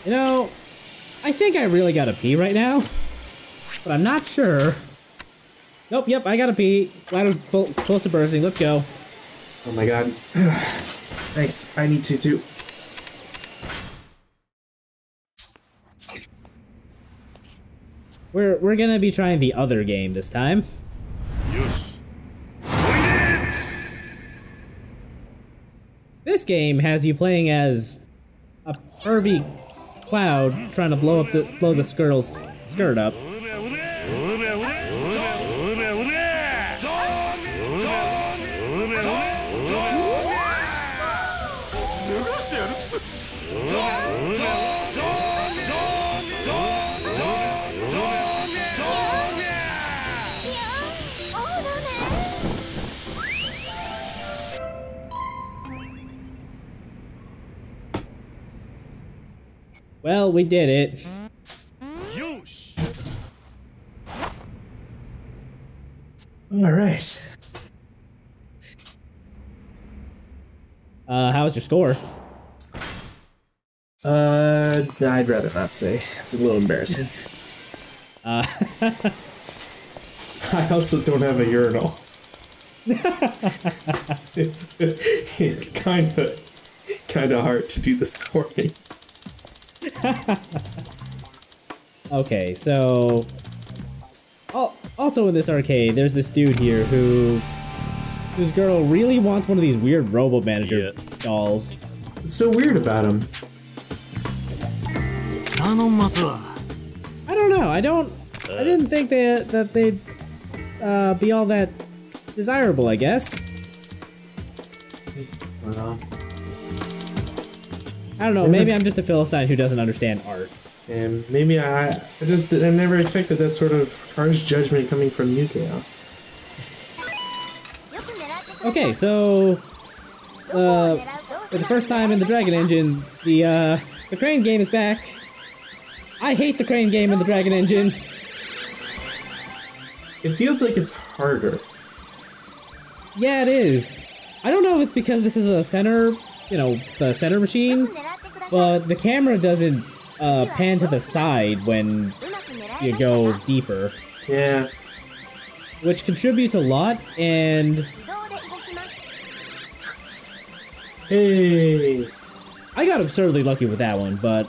You know, I think I really gotta pee right now, but I'm not sure. Nope, yep, I gotta pee. Bladder's close to bursting, let's go. Oh my god. Thanks, I need to too. We're gonna be trying the other game this time. This game has you playing as a pervy cloud trying to blow the girl's skirt up. Well, we did it. Alright. How was your score? I'd rather not say. It's a little embarrassing. I also don't have a urinal. It's kind of hard to do the scoring. Okay, so also in this arcade, there's this dude here whose girl really wants one of these weird Robo Manager dolls. What's so weird about him? I don't know. I didn't think that they'd be all that desirable, I guess. Well, I don't know, maybe I'm just a Philistine who doesn't understand art. And maybe I never expected that sort of harsh judgment coming from you, Chaos. Okay, so for the first time in the Dragon Engine, the crane game is back. I hate the crane game in the Dragon Engine. It feels like it's harder. Yeah, it is. I don't know if it's because this is a center, the center machine, but the camera doesn't pan to the side when you go deeper. Yeah. Which contributes a lot, and... Hey! I got absurdly lucky with that one, but...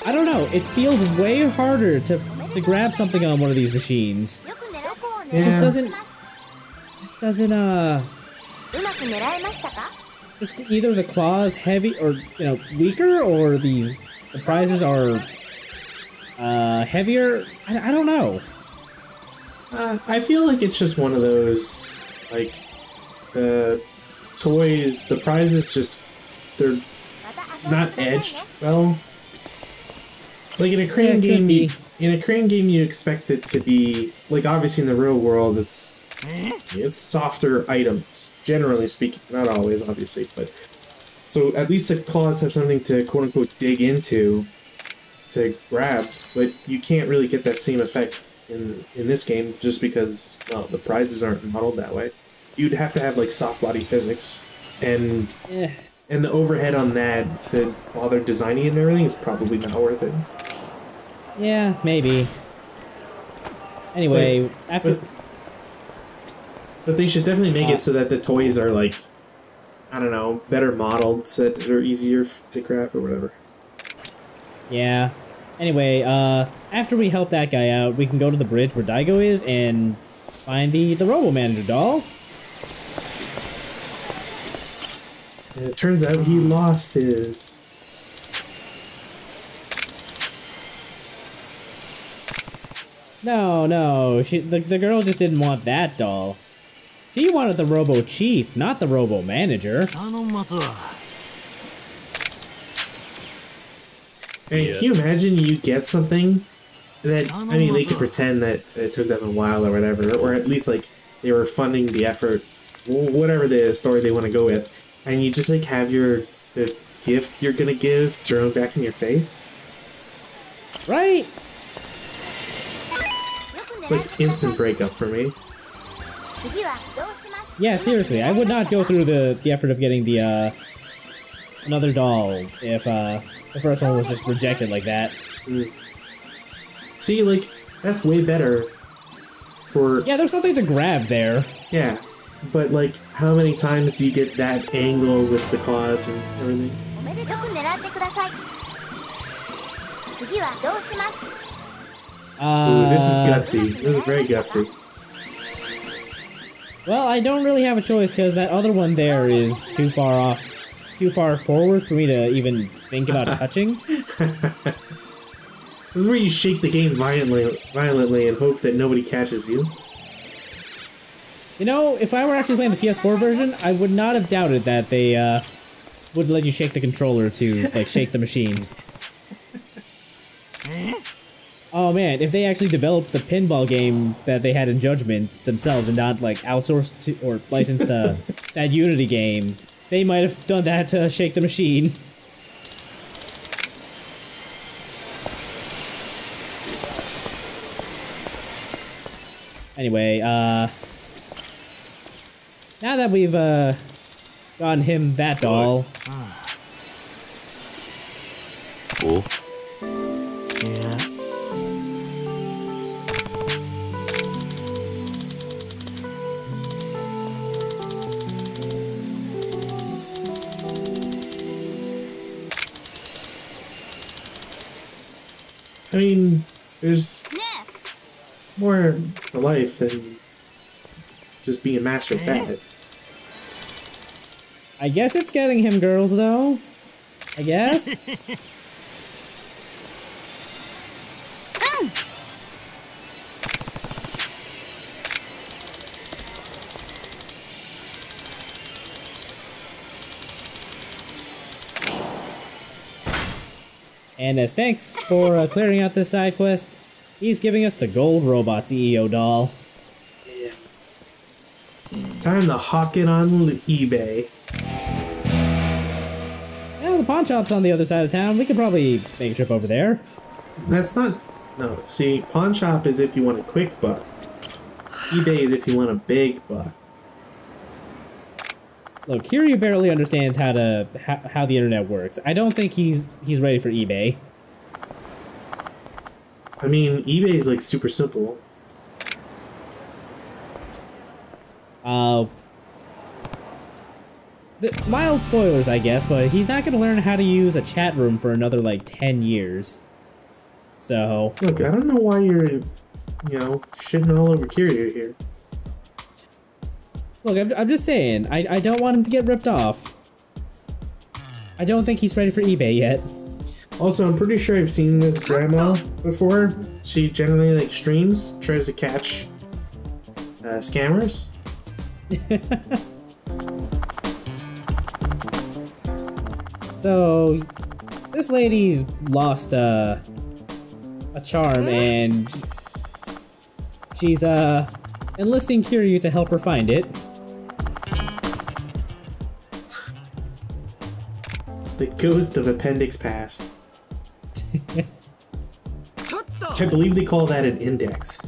I don't know, it feels way harder to grab something on one of these machines. Yeah. It just doesn't, either the claws heavy, or, weaker, or the prizes are, heavier? I don't know. I feel like it's just one of those, like, the toys, the prizes they're not edged well. Like in a crane game, you expect it to be, like, obviously in the real world, it's softer items, generally speaking. Not always, obviously, but... So at least the claws have something to quote-unquote dig into, to grab, but you can't really get that same effect in this game just because, well, the prizes aren't modeled that way. You'd have to have, like, soft body physics, and the overhead on that while they're designing it and everything is probably not worth it. Yeah, maybe. Anyway, But they should definitely make it so that the toys are, like, I don't know, better modeled so that they're easier to grab or whatever. Yeah. Anyway, after we help that guy out, we can go to the bridge where Daigo is and find the Robo Manager doll. And it turns out he lost his. No, the girl just didn't want that doll. She wanted the Robo Chief, not the Robo Manager. Hey, can you imagine you get something that, I mean, they could pretend that it took them a while or whatever, or at least, like, they were funding the effort, whatever the story they want to go with, and you just, like, have the gift you're gonna give thrown back in your face? Right? It's like instant breakup for me. Yeah, seriously, I would not go through the effort of getting the, another doll if The first one was just rejected like that. See, like, that's way better for... Yeah, there's something to grab there. Yeah, but, like, how many times do you get that angle with the claws and everything? Ooh, this is gutsy. This is very gutsy. Well, I don't really have a choice because that other one there is too far off, too far forward for me to even think about touching. This is where you shake the game violently and hope that nobody catches you. You know, if I were actually playing the PS4 version, I would not have doubted that they would let you shake the controller to, like, shake the machine. Oh man, if they actually developed the pinball game that they had in Judgment themselves and not, like, outsourced to, or licensed that Unity game, they might have done that to shake the machine. Anyway, now that we've, gotten him that doll... Oh. Yeah. I mean, there's more to life than just being a master at that. I guess it's getting him girls, though. I guess? And as thanks for clearing out this side quest, he's giving us the Gold Robot CEO doll. Yeah. Time to hawk it on eBay. Well, the pawn shop's on the other side of town. We could probably make a trip over there. That's not... No, see, pawn shop is if you want a quick buck. eBay is if you want a big buck. Look, Kiryu barely understands how the internet works. I don't think he's ready for eBay. I mean, eBay is like super simple. Mild spoilers, I guess, but he's not gonna learn how to use a chat room for another, like, 10 years. So... Look, I don't know why you're, you know, shitting all over Kiryu here. Look, I'm just saying, I don't want him to get ripped off. I don't think he's ready for eBay yet. Also, I'm pretty sure I've seen this grandma before. She generally, like, streams, tries to catch scammers. So, this lady's lost a charm, and she's enlisting Kiryu to help her find it. The ghost of Appendix Past. I believe they call that an index.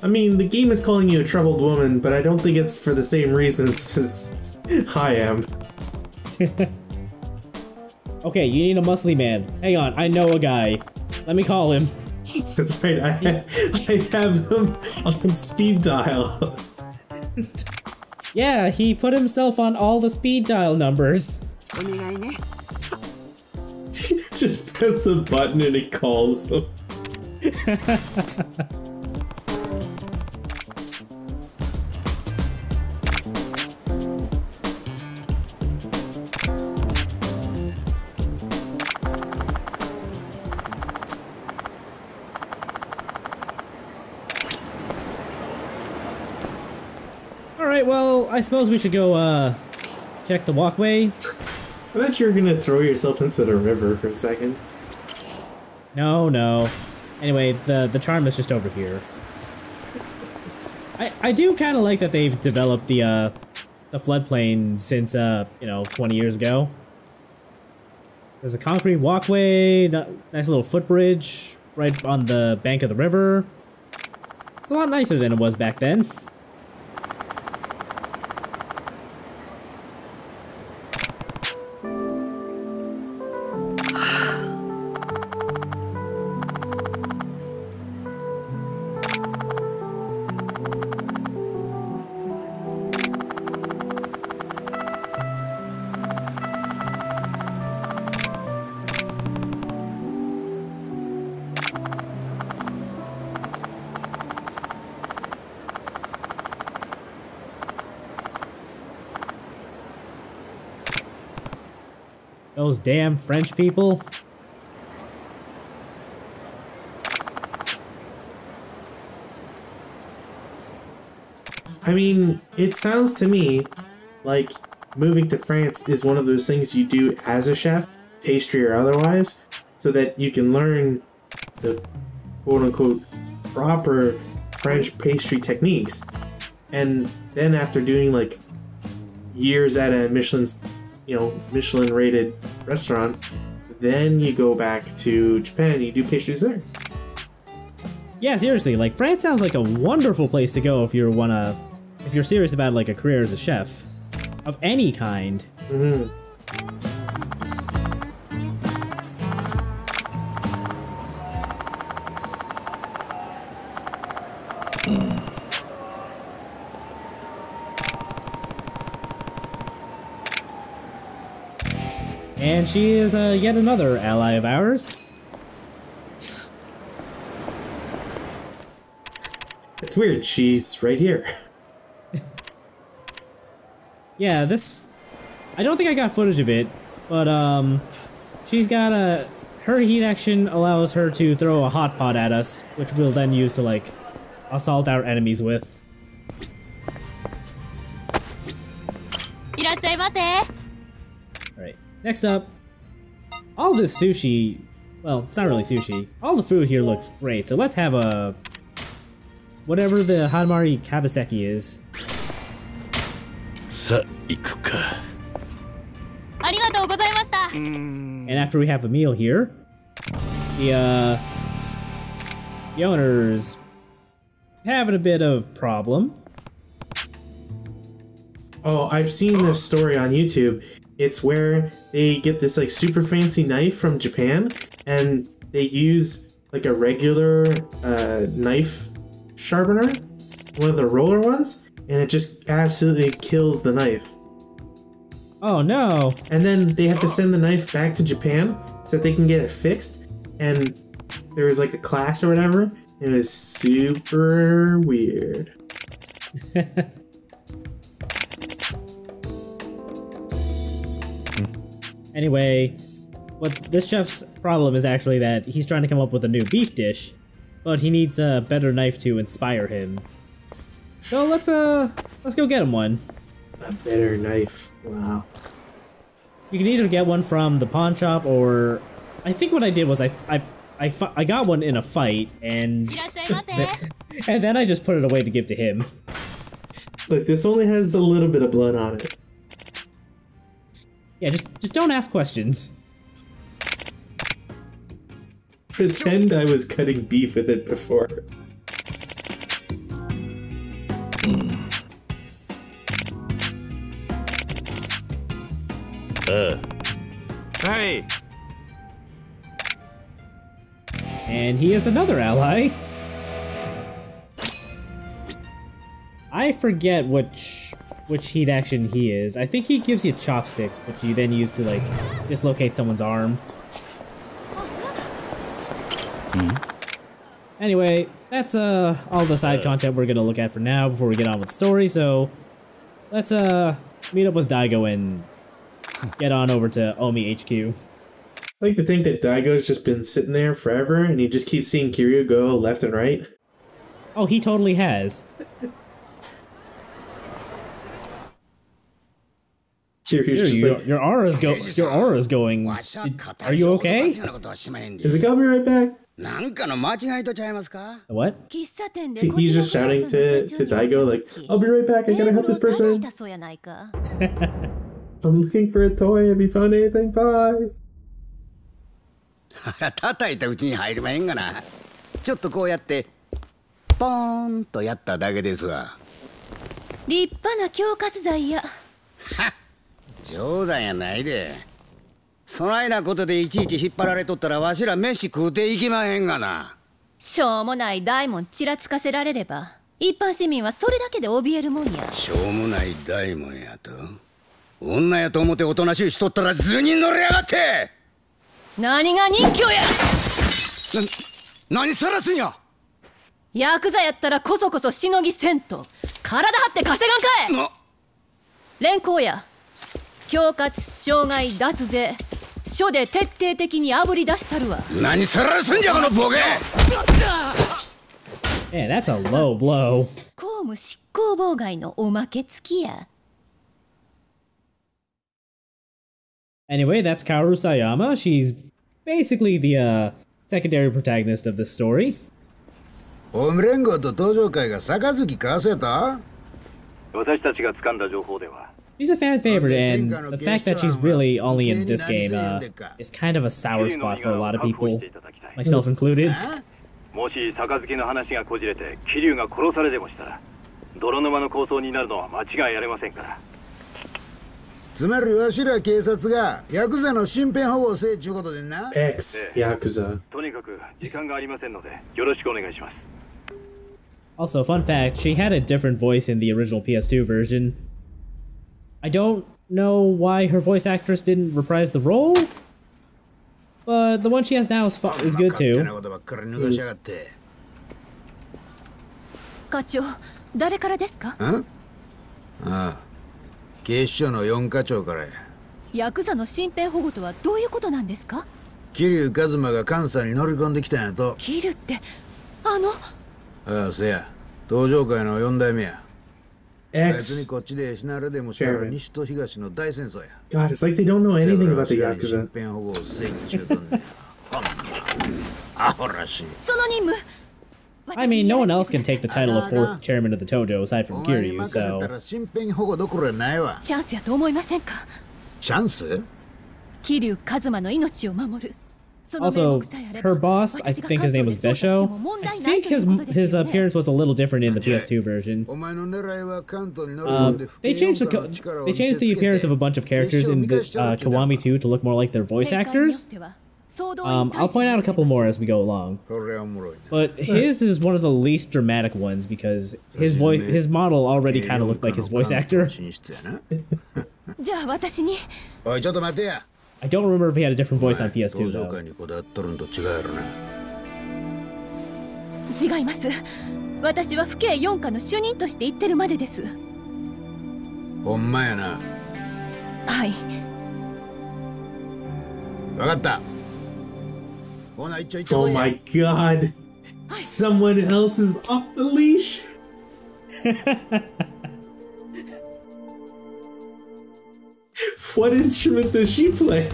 I mean, the game is calling you a troubled woman, but I don't think it's for the same reasons as I am. Okay, you need a muscly man. Hang on, I know a guy. Let me call him. That's right, I have him on speed dial. Yeah, he put himself on all the speed dial numbers. Just press a button and it calls him. Alright, well, I suppose we should go, check the walkway. I thought you were gonna throw yourself into the river for a second. No. Anyway, the charm is just over here. I do kind of like that they've developed the the floodplain since, 20 years ago. There's a concrete walkway, nice little footbridge right on the bank of the river. It's a lot nicer than it was back then. Those damn French people. I mean, it sounds to me like moving to France is one of those things you do as a chef, pastry or otherwise, so that you can learn the quote-unquote proper French pastry techniques. And then after doing like years at a Michelin rated restaurant, then you go back to Japan and you do pastries there. Yeah, seriously, like France sounds like a wonderful place to go if you're serious about like a career as a chef of any kind. Mm-hmm. And she is yet another ally of ours. It's weird, she's right here. Yeah, I don't think I got footage of it, but she's got her heat action allows her to throw a hot pot at us, which we'll then use to like assault our enemies with. Alright, next up, all this sushi, well, it's not really sushi, all the food here looks great, so let's have a whatever the Hanamari Kabaseki is. And after we have a meal here, the owner's having a bit of problem. Oh, I've seen this story on YouTube. It's where they get this like super fancy knife from Japan and they use like a regular knife sharpener, one of the roller ones, and it just absolutely kills the knife. Oh no. And then they have to send the knife back to Japan so that they can get it fixed. And there was like a class or whatever. It was super weird. Anyway, what this chef's problem is actually that he's trying to come up with a new beef dish, but he needs a better knife to inspire him. So let's go get him one. A better knife. Wow. You can either get one from the pawn shop, or I think what I did was I got one in a fight, and and then I just put it away to give to him. Look, this only has a little bit of blood on it. Yeah, just don't ask questions. Pretend I was cutting beef with it before. Hey! And he is another ally. I forget which heat action he is. I think he gives you chopsticks, which you then use to like dislocate someone's arm. Anyway, that's all the side content we're gonna look at for now before we get on with the story, so let's meet up with Daigo and get on over to Omi HQ. I like to think that Daigo's just been sitting there forever and he just keeps seeing Kiryu go left and right. Oh, he totally has. Kiryu's just like, your aura's going. Are you okay? is it gonna be right back? What? He's just shouting to Daigo like, I'll be right back, I gotta help this person. I'm looking for a toy, have you found anything? Bye. 叩いたうちに入れまへんがな。ちょっとこうやってポーンとやっただけですわ。立派な強化剤や。はっ、冗談やないで。そないなことでいちいち引っ張られとったらわしら飯食うていきまへんがな。しょうもない大門ちらつかせられれば一般市民はそれだけで怯えるもんや。しょうもない大門やと。女やと思っておとなしいしとったら図に乗りやがって。何が人気や。何さらすんや。ヤクザやったらこそこそしのぎせんと体張って稼がんかい。連行や。恐喝傷害脱税署で徹底的にあぶり出したるわ。何さらすんじゃこのボケ。Man, that's a low blow. 公務執行妨害のおまけ付きや。Anyway, that's Kaoru Sayama. She's basically the secondary protagonist of this story. ホーム連合と登場会が杯交わせた。私たちが掴んだ情報では。She's a fan favorite, and the fact that she's really only in this game is kind of a sour spot for a lot of people, myself included. もし杯の話がこじれて桐生が殺されでもしたら泥沼の抗争になるのは間違いありませんから。つまりわしら警察がヤクザの身辺保護をせえちゅうことでな。Ex Yakuza. とにかく時間がありませんのでよろしくお願いします。Also, fun fact, she had a different voice in the original PS2 version. I don't know why her voice actress didn't reprise the role, but the one she has now is good too. 課長、誰からですか？ああ、警視庁の4課長からや。ヤクザの身辺保護とはどういうことなんですか？桐生一馬が関西に乗り込んできたんやと。桐生ってああ、せや、登場会の4代目や。Ex. こっちで死なれでもしゃる西と東の大戦争や。God, it's like they don't know anything about the Yakuza. 身辺保護をせいちゅうとんねん。アホらしい。その任務。I mean, no one else can take the title of fourth chairman of the Tojo aside from Kiryu, so... 身辺保護どころやないわ。チャンスやと思いませんか？チャンス？桐生一馬の命を守る。Also, her boss, I think his name was Besho. I think his appearance was a little different in the PS2 version. They changed the appearance of a bunch of characters in the Kiwami 2 to look more like their voice actors. I'll point out a couple more as we go along. But his is one of the least dramatic ones because his model already kind of looked like his voice actor. I don't remember if he had a different voice on PS2 though. 違います。私は府警4課の主任として言ってるまでです。ほんまやな。はい。わかった。Oh my god. Someone else is off the leash. What instrument does she play?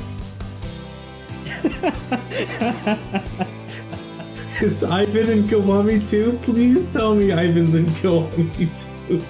Is Ivan in Kiwami too? Please tell me Ivan's in Kiwami too.